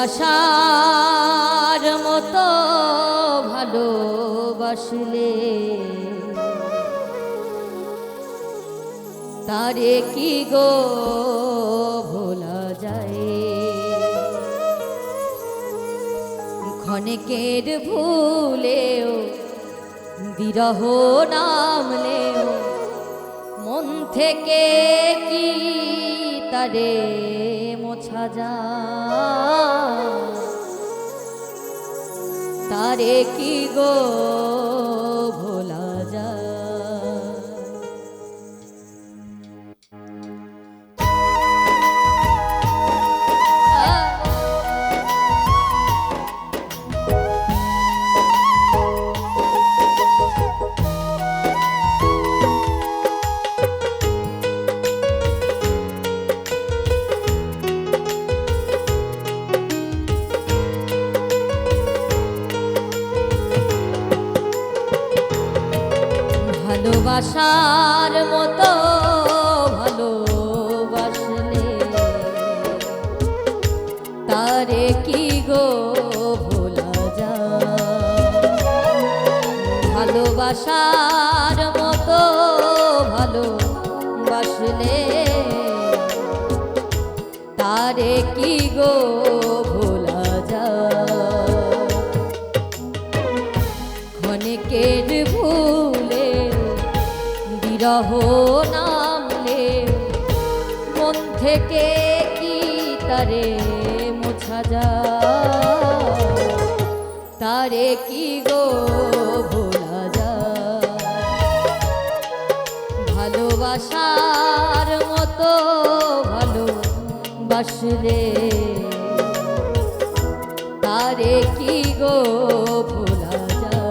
আশার মতো ভালোবাসলে তারে কি গো ভোলা যায়। ক্ষণিকের ভুলেও বিরহ নামলেও মন থেকে কি তারে মোছা যায়। তারে কি গো ভোলা যায়। ভালোবাসার মতো ভালোবাসলে তারে কি গো ভোলা যায়। ভালোবাসার মতো ভালোবাসলে তারে কি গো ভোলা যায়। ক্ষণিকের ভুলে বিরহ নামলে মন থেকে কি তারে মোছা যায়। তারে কি গো ভোলা যায়। ভালোবাসার মতো ভালোবাসলে তারে কি গো ভোলা যায়।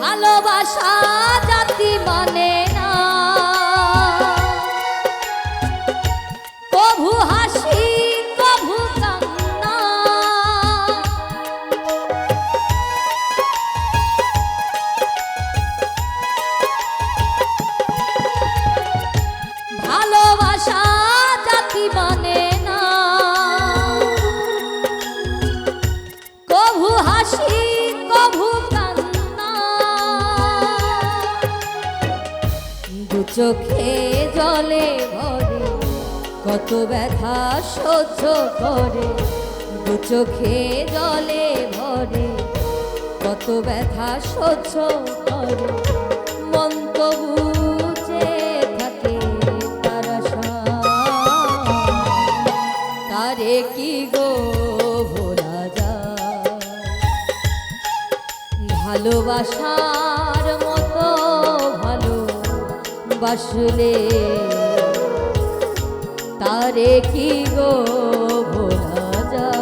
ভালোবাসা জাতি মানে না, কভু হাসি কভু কান্না। ভালোবাসা জাতি মানে না, কভু হাসি কভু চোখে জলে ভরে কত ব্যথা সহ্য করে। দু চোখে জলে ভরে কত ব্যথা সহ্য করে। মন তো বুঝে থাকে তার আশা। তারে কি গো ভোলা যায়। ভালোবাসার মতো ভালোবাসলে তারে কি গো ভোলা যায়।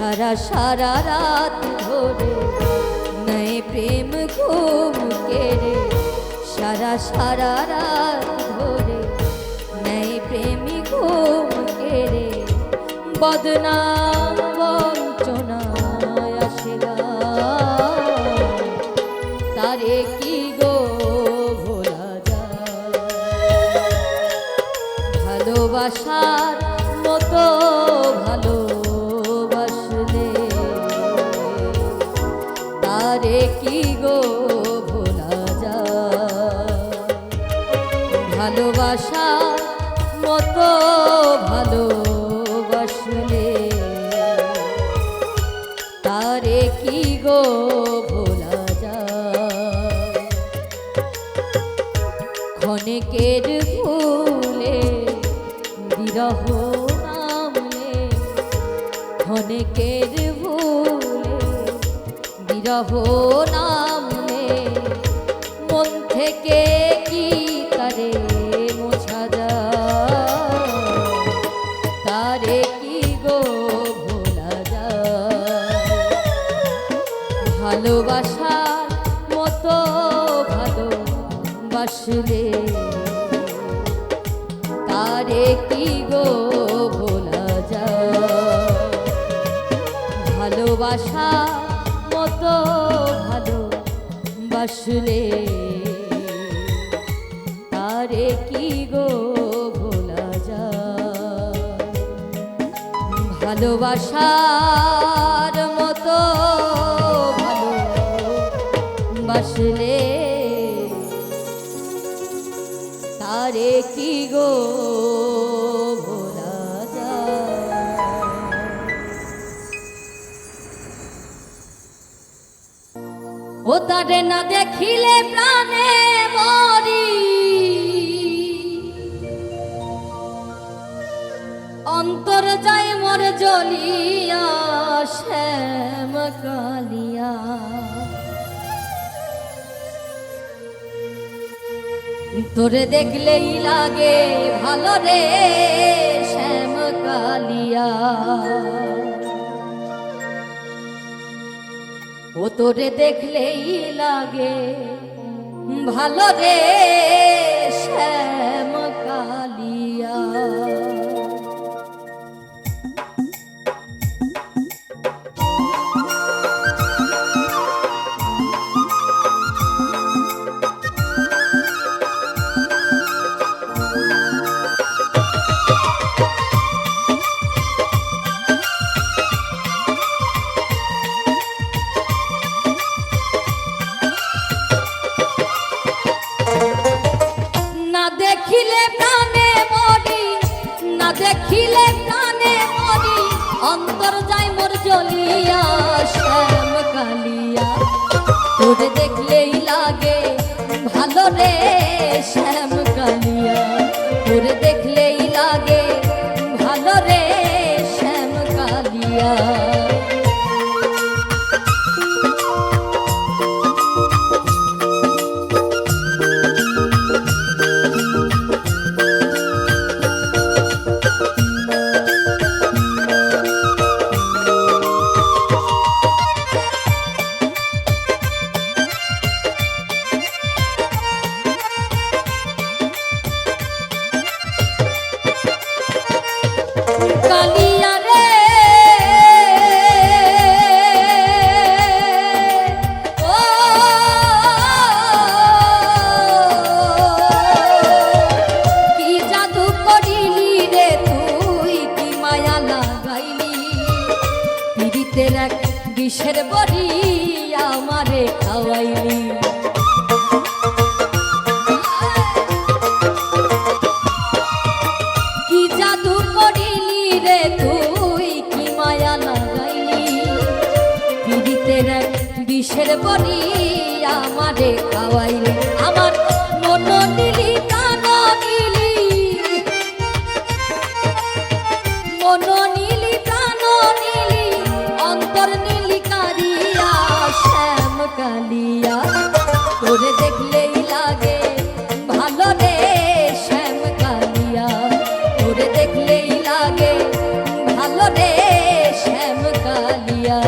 সারা সারা রাত ধরে নয় প্রেম ঘুম কেড়ে, সারা সারা রাত ধরে নয় প্রেমী ঘুম কেড়ে, বদনাম বঞ্চনায় আসে তারে কি গো ভোলা যায়। ভালোবাসার মতো ভালোবাসলে তারে কি গো ভোলা যায়। ভালোবাসার মতো ভালোবাসলে তারে কি গো ভোলা যায়। ক্ষণেকের ভুলে বিরহ নামলে, ক্ষণেকের ভুলে বিরহ নামলে, মন থেকে কি তারে মোছা যায়। তারে কি গো ভোলা যায়। ভালোবাসার মতো ভালোবাসলে তারে কি গো ভোলা যায়। ভালোবাসার মতো ভালোবাসলে তারে কি গো ভোলা যায়। ভালোবাসার মতো ভালোবাসলে তারে কি গো ভোলা যায়। ও তারে না দেখিলে প্রাণে মরি, অন্তর যায় মোর জ্বলিয়া শ্যাম কালিয়া। তোরে দেখলেই লাগে ভালো রে শ্যাম কালিয়া। ও তোরে দেখলেই লাগে ভালো রে শ্যাম কালিয়া। দেখিলে প্রাণে মরি, অন্তর যায় মোর জ্বলিয়া শ্যাম কালিয়া। তোরে দেখলেই লাগে ভালো রে শ্যাম কালিয়া। তোরে দেখলেই লাগে ভালো রে শ্যাম কালিয়া। কালিয়া রে ও কি জাদু করিলি রে তুই, কি মায়া লাগাইলি। পীড়িতের এক বিষের বড়ি আমারে খাওয়াইলি। কি জাদু করিলি রে তুই, কি মায়া লাগাইলি। পীড়িতের এক বিষের বড়ি আমারে খাওয়াইলি। আমার মন নিলি প্রাণ নিলি, মন নিলি প্রাণ নিলি, অন্তর নিলি কারিয়া শ্যাম কালিয়া। তোরে দেখলেই লাগে ভালো রে শ্যাম কালিয়া। তোরে দেখলেই লাগে ভালো রে শ্যাম কালিয়া। কালিয়া।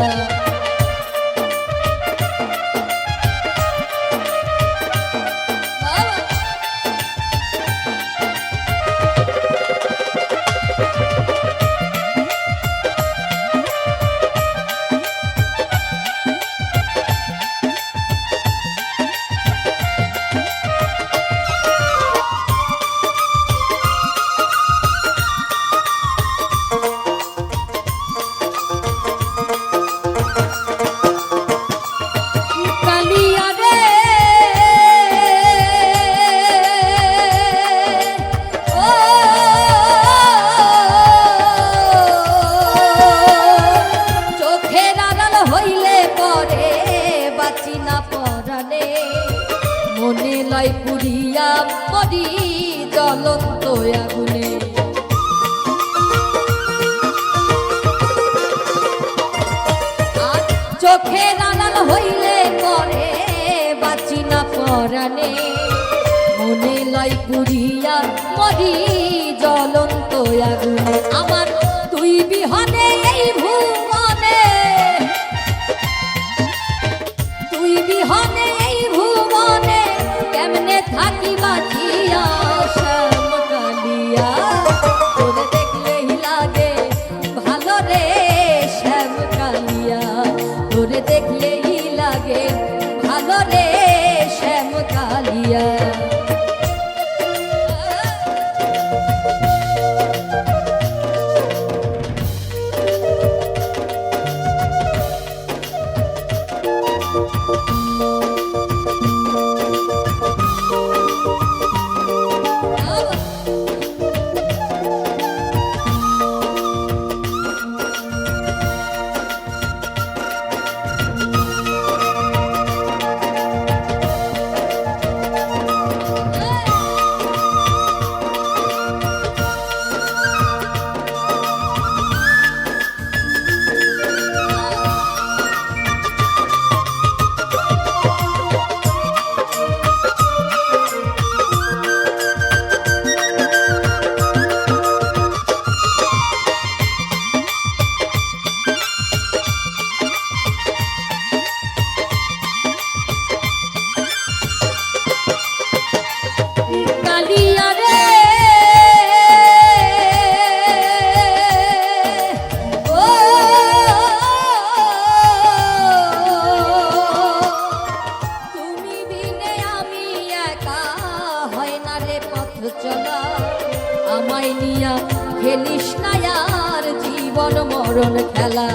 মনে লাই পুরিয়া মরি জ্বলন্ত আগুনে। চোখের আড়াল হইলে পরে বাঁচি না পরাণে, মনে লাই পুরিয়া মরি জ্বলন্ত আগুনে। আমার তুই বিহনে এই ভুবনে, তুই বিহনে এই ভুবনে কেমনে থাকি বাঁচিয়া শ্যাম কালিয়া। তোরে দেখলেই লাগে ভালো রে শ্যাম কালিয়া, তোরে দেখলেই লাগে ভালো রে শ্যাম কালিয়া। আমায় নিয়া খেলিস না আর জীবন মরণ খেলা।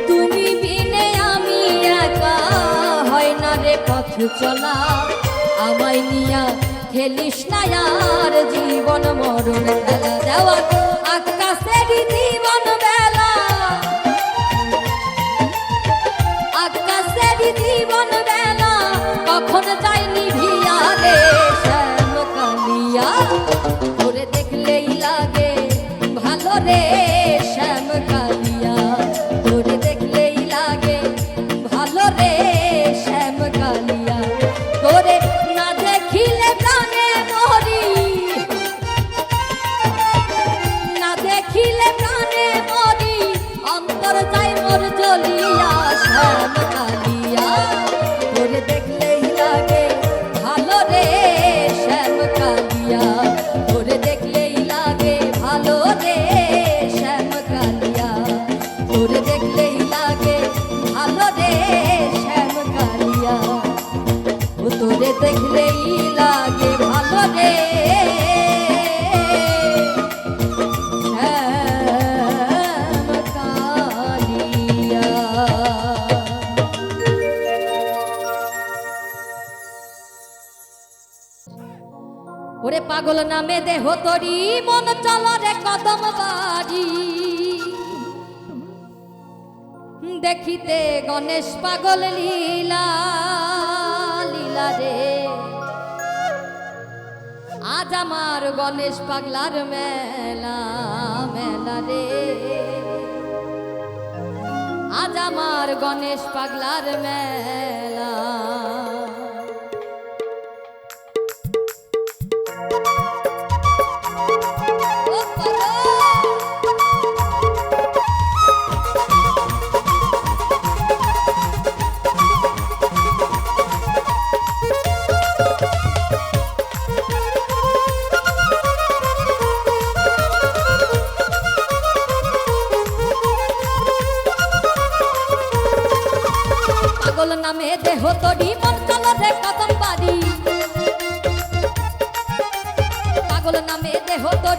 তুমি বিনে আমি একা হয় না রে পথ চলা, আমায় নিয়া খেলিস না আর জীবন মরণ খেলা। দেওয়া আকাশেরই জীবন বেলা, আকাশেরই জীবন বেলা কখন যায়নি ভিয়া রে শ্যাম কালিয়া। তোরে দেখলেই লাগে ভালো রে শ্যাম কালিয়া, তোরে দেখলেই লাগে ভালো রে শ্যাম কালিয়া। তোরে না দেখিলে প্রাণে মরি, না দেখিলে প্রাণে মরি অন্তর যাই মোর জ্বলিয়া শ্যাম কালিয়া। তোরে দেখলেই লাগে ভালো রে শ্যাম কালিয়া, তোরে দেখলেই লাগে ভালো রে শ্যাম কালিয়া, তোরে দেখলেই লাগে ভালো রে শ্যাম কালিয়া। তোরে দেখলেই লাগে ভালো রে শ্যাম কালিয়া। ওরে পাগল নামে দেহ তরি মন চল রে কদম বাড়ি, দেখিতে গণেশ পাগল লীলা লীলা রে। আজ আমার গণেশ পাগলার মেলা মেলা রে, আজ আমার গণেশ পাগলার মেলা।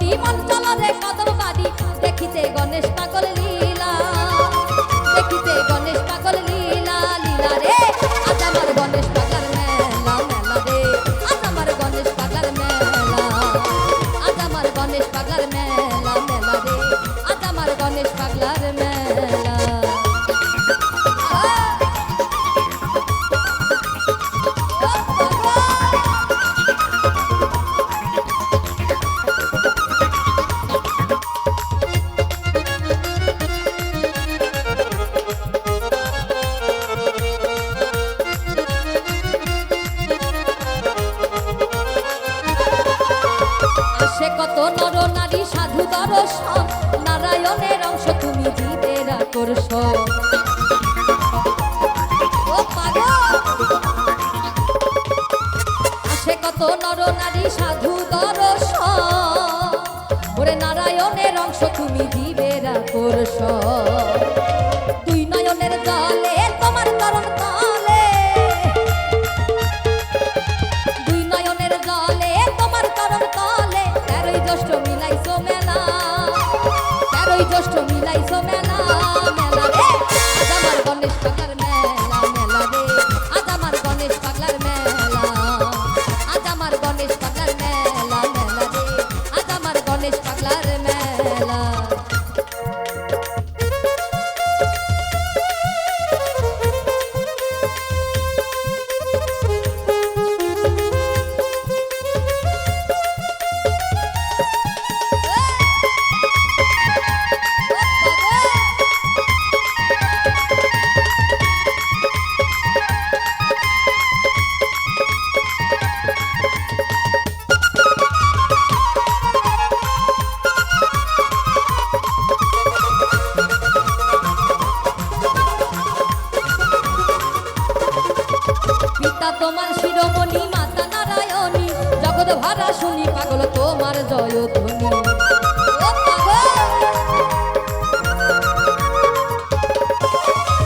তরি মন চল রে কদম বাড়ি দেখিতে গণেশ পাগল লীলা দেখিতে গণেশ পাগল লীলা লীলা রে আজ আমার গণেশ পাগলার মেলা মেলা রে আজ আমার গণেশ পাগলার মেলা আজ আমার গণেশ পাগলার মেলা মেলা রে আজ আমার গণেশ পাগলার মেলা সে কত নর নারী সাধু দর্শন নারায়ণের অংশ তুমি জীবের আকর্ষণ ও পাগল সে কত নর নারী সাধু দর্শন ওরে নারায়ণের অংশ তুমি জীবের আকর্ষণ দুই নয়নের জলে তোমার তরণ তলে দুই নয়নের জলে তোমার তরণ তলে তেরোই জ্যৈষ্ঠ মিলাইছো মেলা তেরোই জ্যৈষ্ঠ মিলাইছো মেলা মেলা রে আজ আমার গণেশ পাগলার মেলা মেলা রে আজ আমার গণেশ পাগলার মেলা আজ আমার গণেশ পাগলার মেলা মেলা রে আজ আমার গণেশ পাগলার মেলা পিতা তোমার শিরোমণি মাতা নারায়ণী জগৎ ভরা শুনি পাগল তোমার জয়ধ্বনি ও পাগল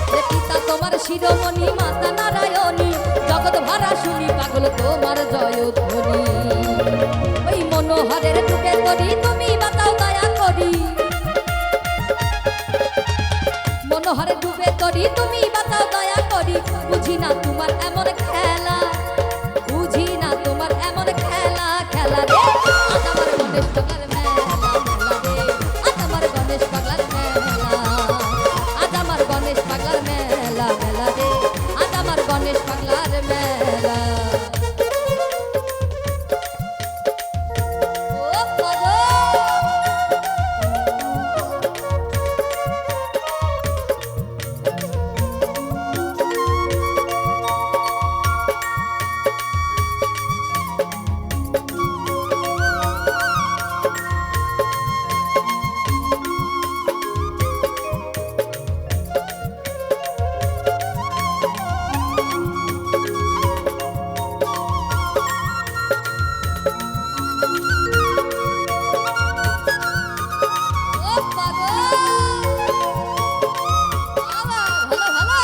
রে পিতা তোমার শিরোমণি মাতা নারায়ণী জগৎ ভরা শুনি পাগল তোমার জয়ধ্বনি ওই মনোহরের টুকে করি তুমি বাতাও দয়া করি মনোহরে ডুবে তরি তুমি বাতাও দয়া করি বুঝি না তোমার এমন খেলা বুঝি না তোমার এমন খেলা খেলা রে আজ আমার গণেশ পাগলার মেলা মেলা রে আজ আমার গণেশ পাগলার মেলা আজ আমার গণেশ পাগলার মেলা মেলা রে আজ আমার গণেশ পাগলার মেলা ও পাগল ও পাগল ভালো ভালো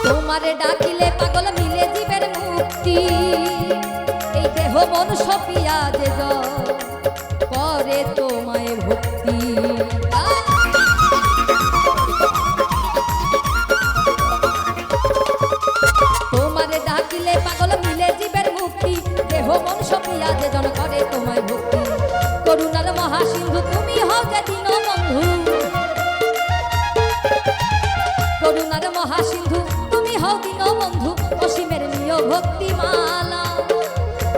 তোমারে ডাকিলে পাগল মিলে জীবের মুক্তি এই দেহ মন সপিয়া যে করে তোমায় ভক্তি তোমারে ডাকিলে পাগল মিলে জীবের মুক্তি দেহ মন সপিয়া যে করে তোমায় ভক্তি করুণার মহাসিন্ধু তুমি হও যে দীন বন্ধু করুণার মহাসিন্ধু তুমি হও দীন বন্ধু অসীমের নিয় ভক্তি মালা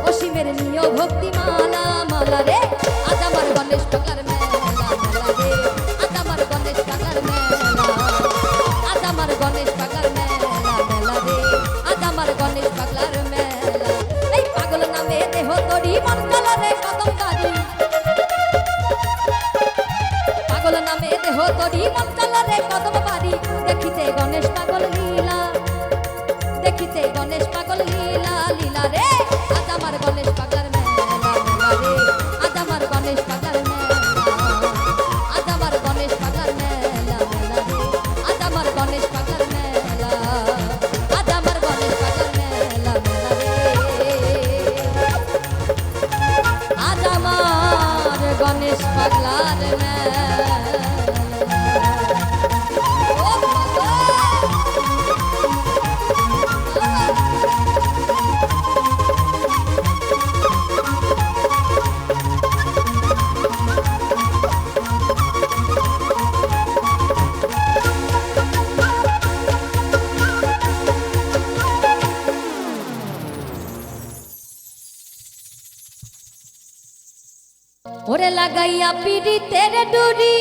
অসীমের নিয় ভক্তি মালা মালা রে আজ আমার গণেশ পাগলার মেলা মেলা রে আজ আমার গণেশ পাগলার মেলা আজ আমার গণেশ পাগলার মেলা মেলা রে আজ আমার গণেশ পাগলার মেলা এই পাগল নামে দেহ তরি মন চল রে কদম গাড়ি পাগল নামে দেহ করি মন চলরে কদম বাড়ি দেখিতে গণেশ পাগল লীলা দেখিতে গণেশ পাগল লীলা লীলা রে আজ আমার গণেশ পাগলার মেলা মেলা রে আজ আমার গণেশ পাগলার মেলা আজ আমার গণেশ পাগলার মেলা মেলা রে আজ আমার গণেশ পাগলার মেলা আজ আমার গণেশ পাগলার মেলা মেলা রে আজ আমার গণেশ পাগলার মেলা ওরে লাগাইয়া পিড়িতের ডুরি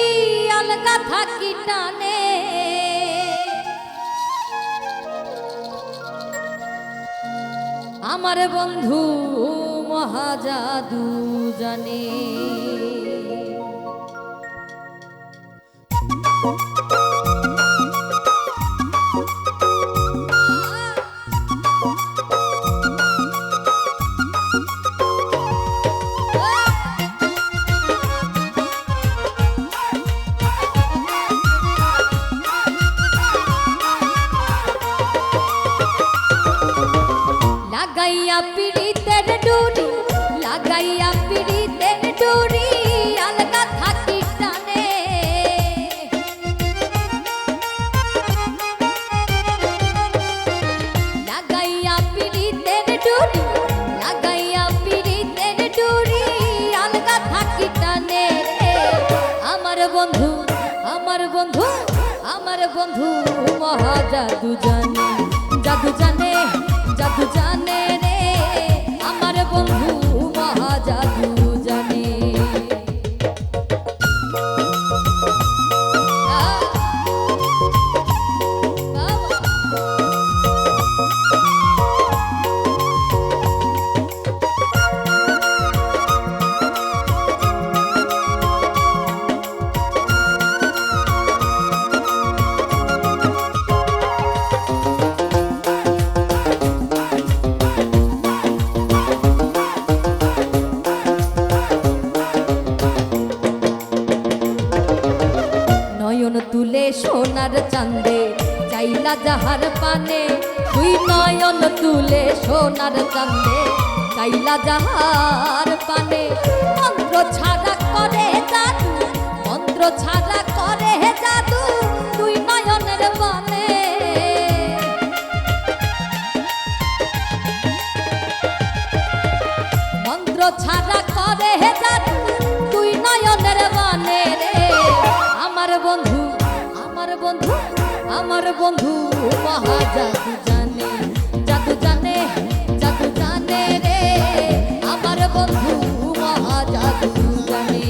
আলগা থাকি টানে আমার বন্ধু মহাজাদু জানে লাগাইয়া পিড়িতের ডুরি লাগাইয়া পিড়িতের ডুরি আলগা থাকি টানে লাগাইয়া পিড়িতের ডুরি লাগাইয়া পিড়িতের ডুরি আলগা থাকি টানে আমার বন্ধু আমার বন্ধু আমার বন্ধু মহাজাদু জানে জাদু জানে জাদু জানে রে আমার বন্ধু মহাজাদু জানে নয়ন তুলে সোনার চাঁদে চাইলা যাহার পানে তুই নয়ন তুলে সোনার চাঁদে চাইলা যাহার পানে মন্ত্র ছাড়া করে জাদু মন্ত্র ছাড়া করে জাদু তুই নয়নের বানে মন্ত্র ছাড়া করে জাদু তুই নয়নের বানে রে আমার বন্ধু আমার বন্ধু আমার বন্ধু মহাজাদু জানে জাদু জানে জাদু জানে রে আমার বন্ধু মহাজাদু জানে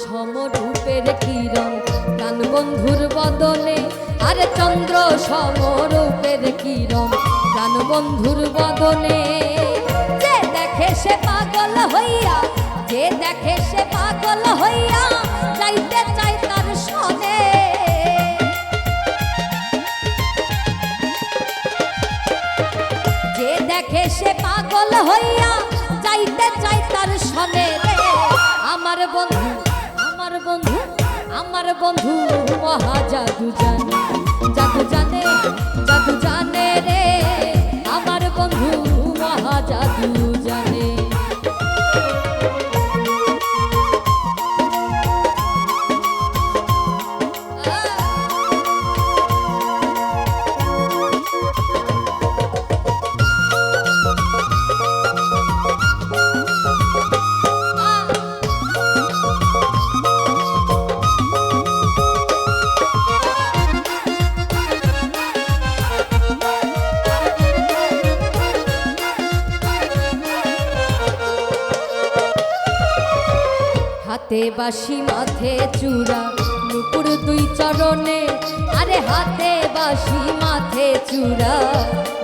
সমরূপের কিরণ প্রাণ বন্ধুর বদনে আরে চন্দ্র সমরূপের কিরণ প্রাণ বন্ধুর বদনে যে দেখে সে পাগল হইয়া যে দেখে সে পাগল হইয়া যাইতে চাই তার সনে যে দেখে সে পাগল হইয়া যাইতে চাই তার সনে রে আমার বন্ধু আমার বন্ধু আমার বন্ধু মহাজাদু জানে জাদু জানে জাদু জানে রে আমার বন্ধু মহাজাদু জানে হাতে বাঁশি মাথে চূড়া নুপুর দুই চরণে, আরে হাতে বাঁশি মাথে চূড়া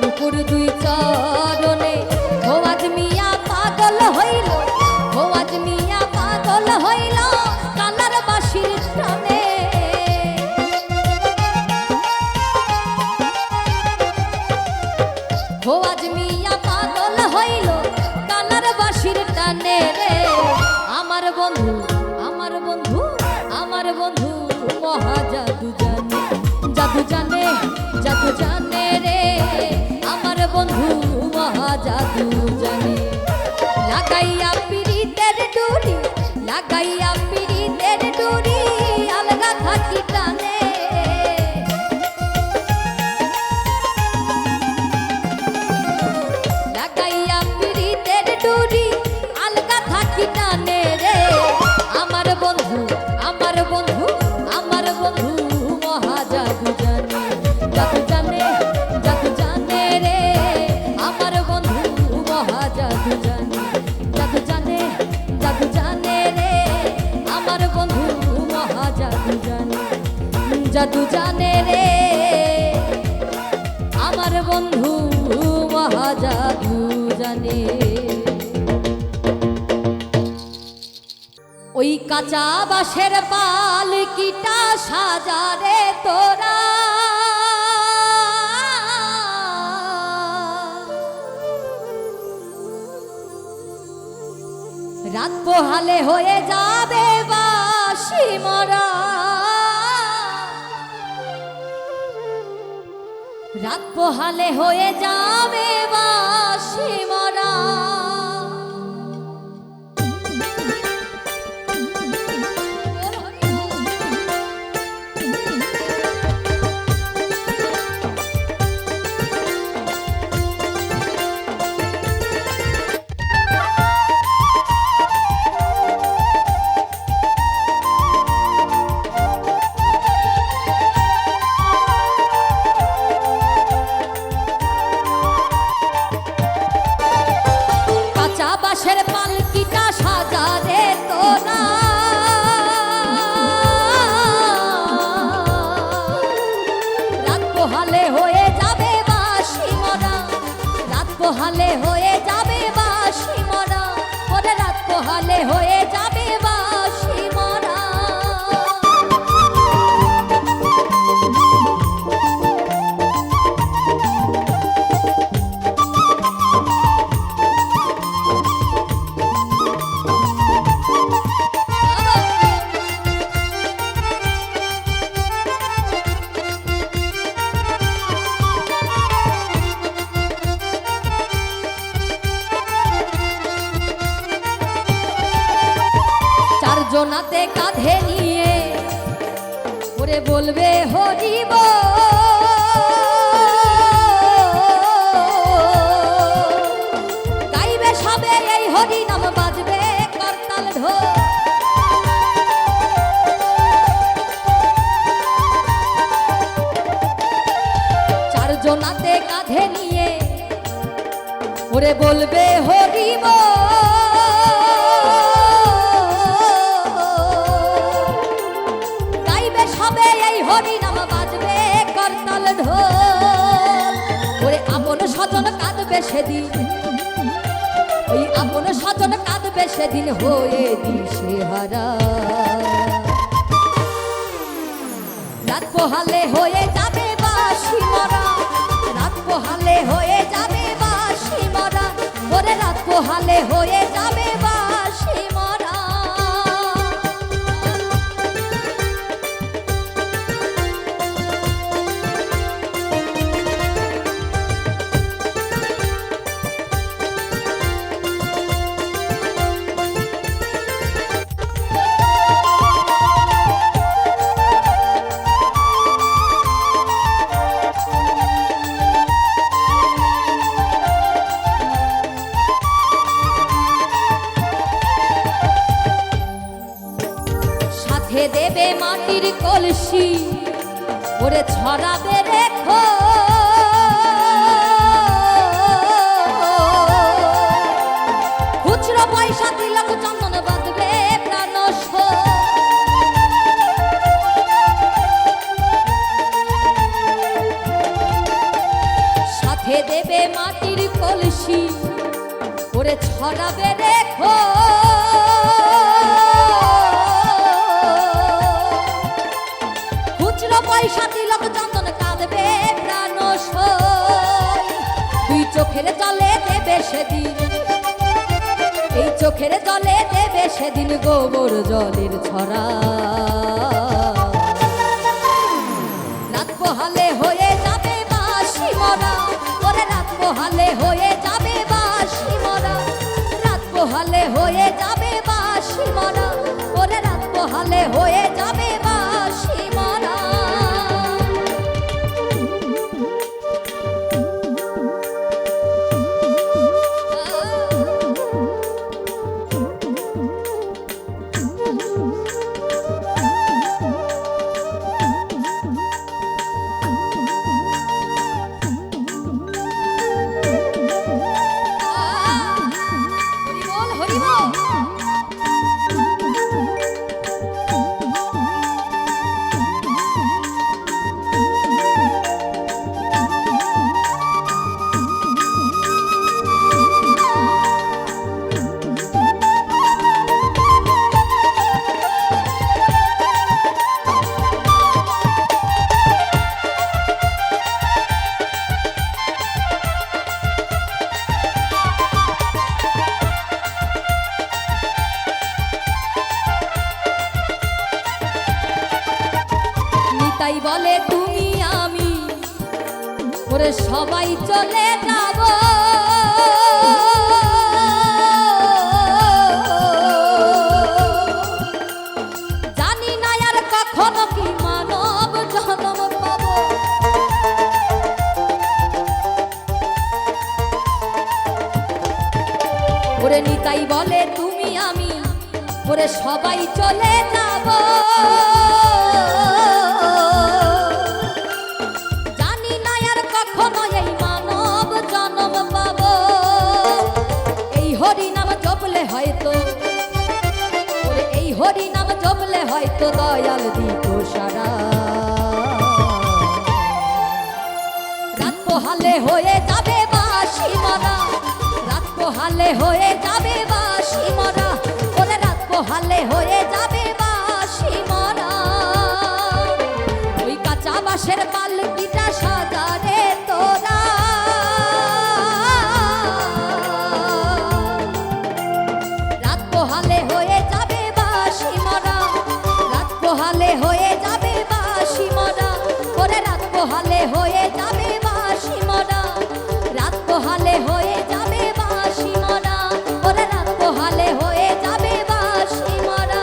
নুপুর দুই চরণে। খোয়াজ মিয়া পাগল হইল, খোয়াজ মিয়া পাগল হইল কালার বাঁশির টানে। খোয়াজ মিয়া পাগল হইল কালার বাঁশির টানে রে। আমার বন্ধু, আমার বন্ধু, আমার বন্ধু মহা জাদু জানে, জাদু জানে, জাদু জানে রে। আমার বন্ধু মহা জাদু জানে। লাগাইয়া পিরিতের ডুরি, লাগাইয়া পিরিতের ডুরি আলগা থাকি টানে। লাগাইয়া পিরিতের ডুরি আলগা থাকি টানে রে। আমার বন্ধু, আমার বন্ধু, আমার বন্ধু মহা জাদু জানে, জাদু জানে, জাদু জানে রে। আমার বন্ধু মহা জাদু জানে, জাদু জানে, জাদু জানে রে। আমার বন্ধু মহা জাদু জানে, জাদু জানে রে। আমার বন্ধু মহা জাদু জানে। ওই কাঁচা বাঁশের পালকিটা সাজারে তোরা, রাত পোহালে হয়ে যাবে বাঁশি মরা। রাত পোহালে হয়ে যাবে বাঁশি মরা। বাঁশের পালকিটা সাজারে তোরা, রাত পোহালে হয়ে যাবে বাঁশি মরা। রাত পোহালে হয়ে যাবে বাঁশি মরা, ওরে রাত পোহালে হয়ে যাবে বাঁশি মরা। জোনাতে কাঁধে নিয়ে ওরে বলবে হরিব, গাইবে সবে এই হরি নাম, বাজবে করতাল ঢোল। চার জোনাতে কাঁধে নিয়ে ওরে বলবে হরিব, সবে এই হরি নাম, বাজবে করতাল ঢোল। ওরে আপন স্বজন কাঁদবে সেদিন, ওই আপন স্বজন কাঁদবে সেদিন হয়ে দিশেহারা। রাত পোহালে হয়ে যাবে বাঁশি মরা, রাত পোহালে হয়ে যাবে বাঁশি মরা, ওরে রাত পোহালে হয়ে যাবে বাঁশি মরা। দেবে মাটির কলসি ওরে ছড়াবে রেখো, খুচরো পয়সা তিলক চন্দন বাঁধবে প্রাণ। ওরে ছড়াবে রেখো খুচরো পয়সা তিলক চন্দন কাঁদবে প্রাণ সই দুই চোখের জলে দেবে সেদিন এই চোখের জলে দেবে সেদিন গোবর জলের ছড়া রাত পোহালে হয়ে যাবে বাঁশি মরা ওরে রাত পোহালে হয়ে যাবে বাঁশি মরা রাত পোহালে হয়ে যাবে বাঁশি মরা ওরে রাত পোহালে হয়ে যাবে বাঁশি মরা তাই বলে তুমি আমি ওরে সবাই চলে যাব জানি না আর কখনো কি মানব জন্ম পাবো ওরে নিতাই বলে তুমি আমি ওরে সবাই চলে যাব হরি নাম জপলে হয়তো দয়াল দিত সারা রাত পোহালে হয়ে যাবে বাঁশি মরা রাত পোহালে হয়ে যাবে বাঁশি মরা ওরে রাত পোহালে হয়ে যাবে বাঁশি মরা ওই কাঁচা বাঁশের পালকিটা সাজারে তোরা রাত পোহালে হয়ে যাবে পোহালে হয়ে যাবে বাঁশি মরা ওরে রাত পোহালে হয়ে যাবে বাঁশি মরা রাত পোহালে হয়ে যাবে বাঁশি মরা ওরে রাত পোহালে হয়ে যাবে বাঁশি মরা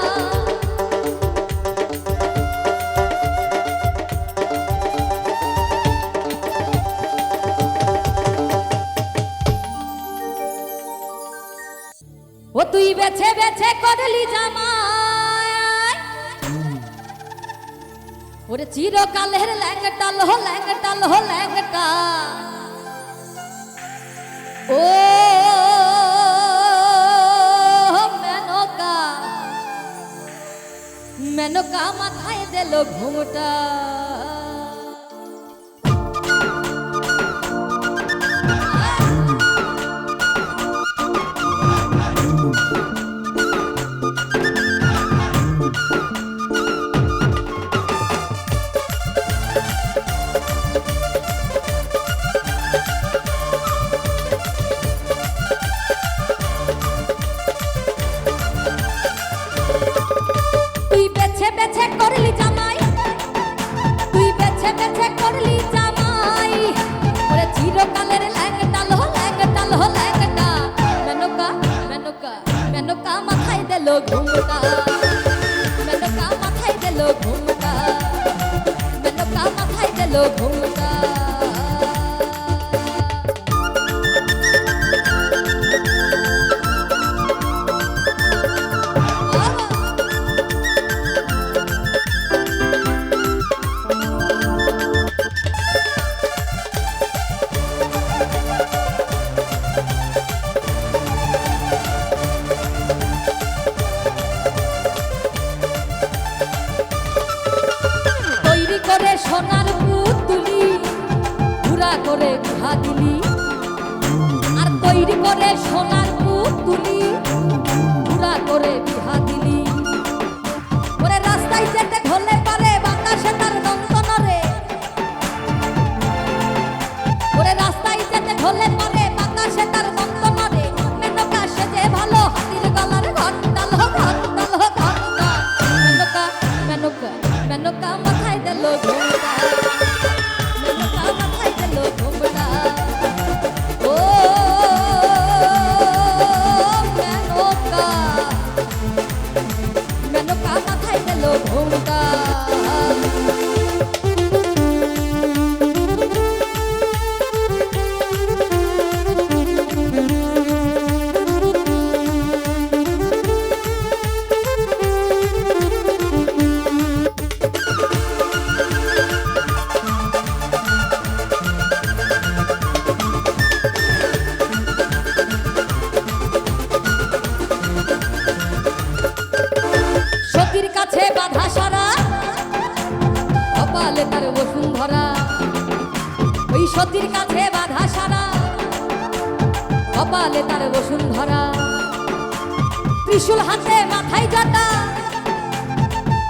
ও তুই বেছে বেছে করলি জামা ওরে চিরকালের ল্যাংটা লো ল্যাংটা লো ল্যাংটা ও মেনকা মেনকা মাথায় দিল ঘুমটা ঘুমটা মেনকা মাথায় দিল ঘুমটা মেনকা মাথায় দিল ঘুমটা সোনার পুতুলি ঘুরা করে ঘা দিলি আর তৈরি করে সোনার বসুন্ধরা, ওই সতীর কাছে বাধা সারা, কপালে তার বসুন্ধরা, ত্রিশূল হাতে মাথায় জটা,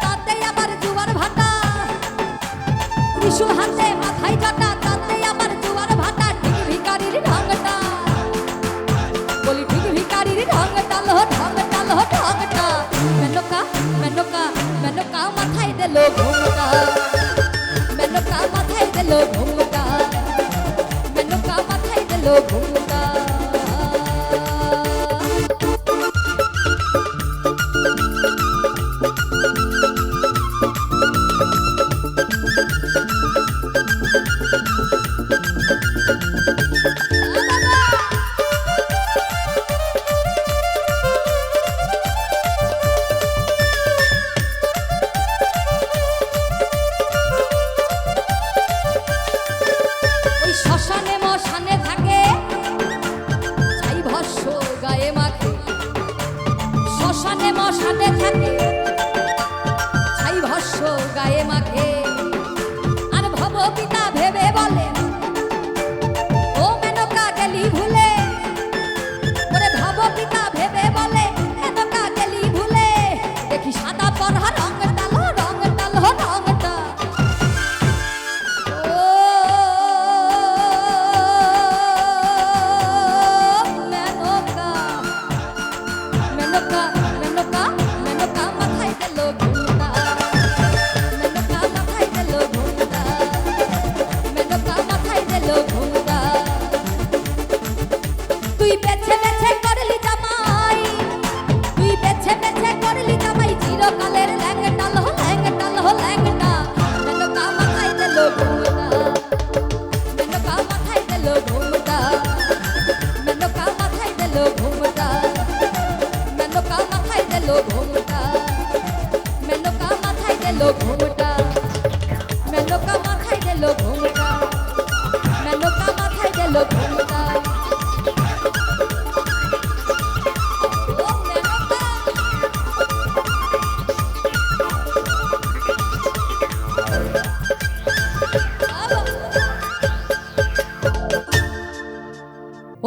তাতে আবার জুয়ার ভাটা, ত্রিশূল হাতে মাথায় জটা, তাতে আবার জুয়ার ভাটা, ঠিক ভিখারির ঢংটা, বলি ঠিক ভিখারির ঢংটা, লো ঢংটা, লো ঢংটা, মেনকা মেনকা মেনকা মাথায় দিল ঘুমটা, মেনকা মাথায় দিল ঘুমটা, মেনকা মাথায় দিল ঘুমটা। শ্মশানে মশানে থাকে ছাই ভস্য গায়ে মাখে, শ্মশানে মশানে থাকে ছাই ভস্য গায়ে মাখে, আর ভব পিতা ভেবে বলে ও মেনকা গেলি ভুলে, ওরে ভব পিতা ভেবে বলে মেনকা গেলি ভুলে, দেখি সাদা পরহা রংটা, লো রংটা, লো রংটা, তুই বেছে বেছে করলি জামাই, তুই বেছে বেছে করলি জামাই, চিরকালের ল্যাংটা, লো ল্যাংটা, লো ল্যাংটা, মেনকা মাথায় দিল ঘুমটা, মেনকা মাথায় দিল ঘুমটা, মেনকা মাথায় দিল ঘুমটা, মেনকা মাথায় দিল ঘুমটা, মেনকা মাথায় দিল ঘুমটা, মেনকা মাথায় দিল ঘুমটা, মেনকা মাথায় দিল ঘুমটা।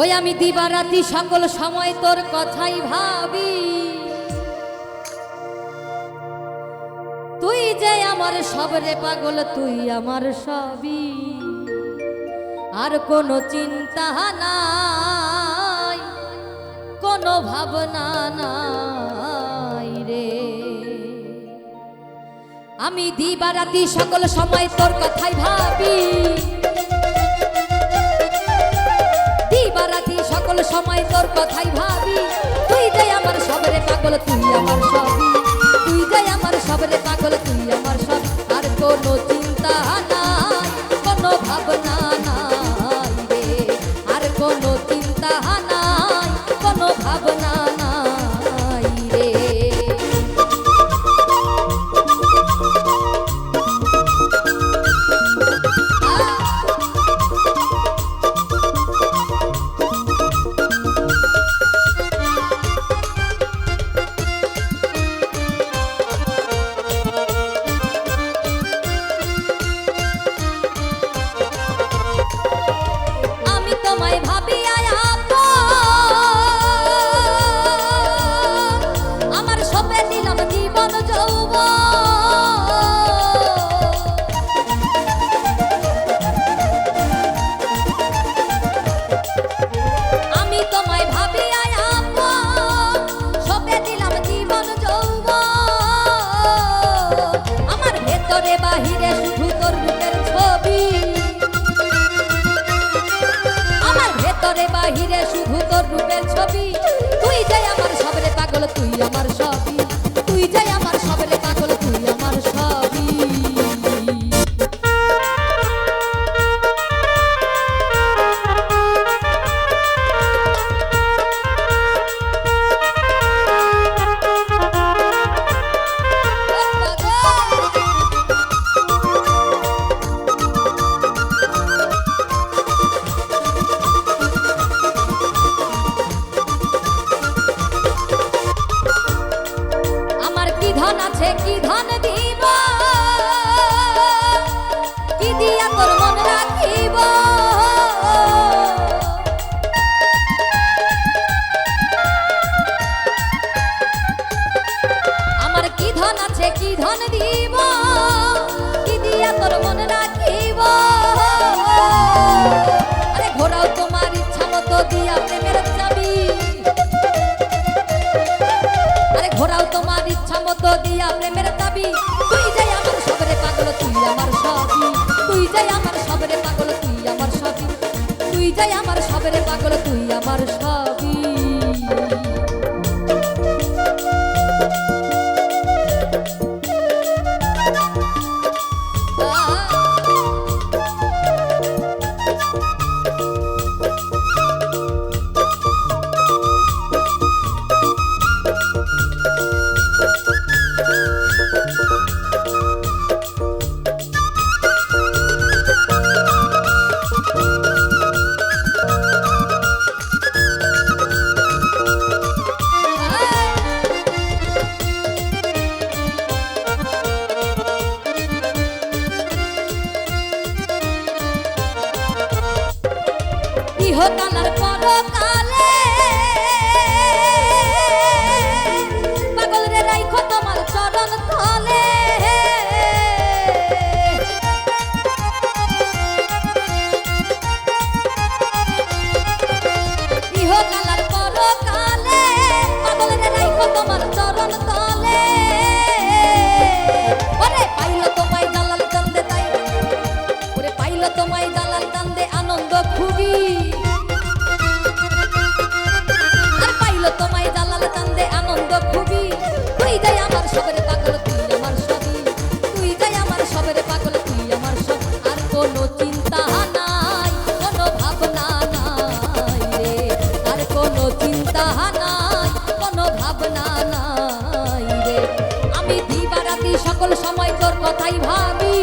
ওই আমি দিবারাতি সকল সময় তোর কথাই ভাবি, তুই যে আমার সবরে পাগল, তুই আমার সবই, আর কোনো চিন্তা নাই, কোনো ভাবনা নাই রে, আমি দিবারাতি সকল সময় তোর কথাই ভাবি, দিবারাতি সকল সময় তোর কথাই ভাবি, তুই যে আমার সবরে পাগল, তুই আমার সবই, তুই যে আমার সবরে পাগল, তুই আমার সব, আর কোনো চিন্তা নাই, কোনো ভাবনা নাই রে, আর কোনো চিন্তা নাই, কোনো ভাবনা নাই রে। বাহিরে শুধু তোর রূপের ছবি, আমার ভেতরে বাহিরে শুধু তোর রূপের ছবি, তুই যাই আমার সবরে পাগল, তুই আমার সবই, তুই যাই আমার সবরে পাগল, তুই আমার সবই। ধন আছে কি ধন দিব, দিয়া তোর মন রাখিব আমার কি ধন আছে কি ধন দিব কি দিয়া তোর মন রাখিব আরে ঘোরাও তোমার ইচ্ছা মতো দিয়া প্রেমের চাবি আরে ঘোরাও তোমার ইচ্ছা মতো দিয়া প্রেমের চাবি তুই যাই আমার সবরে পাগল তুই আমার সবই তুই যাই আমার সবরে পাগল তুই আমার সবই তুই যাই আমার সবরে পাগল তুই আমার সবই ইহকালার পরকালে পাগল রে রাইখো তোমার চরণ তলে ইহকালার পরকালে পাগল রে রাইখো তোমার চরণ তলে ওরে পাইলো তোমায় জালাল চান্দে তাই ওরে পাইলো তোমায় জালাল চান্দে আনন্দ খুবই আর পাইলো তোমায় জালাল চান্দে আনন্দ খুবই তুই যাই আমার সবরে পাগল তুই আমার সবই তুই যাই আমার সবরে পাগল তুই আমার সব আর কোনো চিন্তা নাই কোনো ভাবনা নাই রে আর কোনো চিন্তা নাই কোনো ভাবনা নাই রে আমি দিবারাতি সকল সময় তোর কথাই ভাবি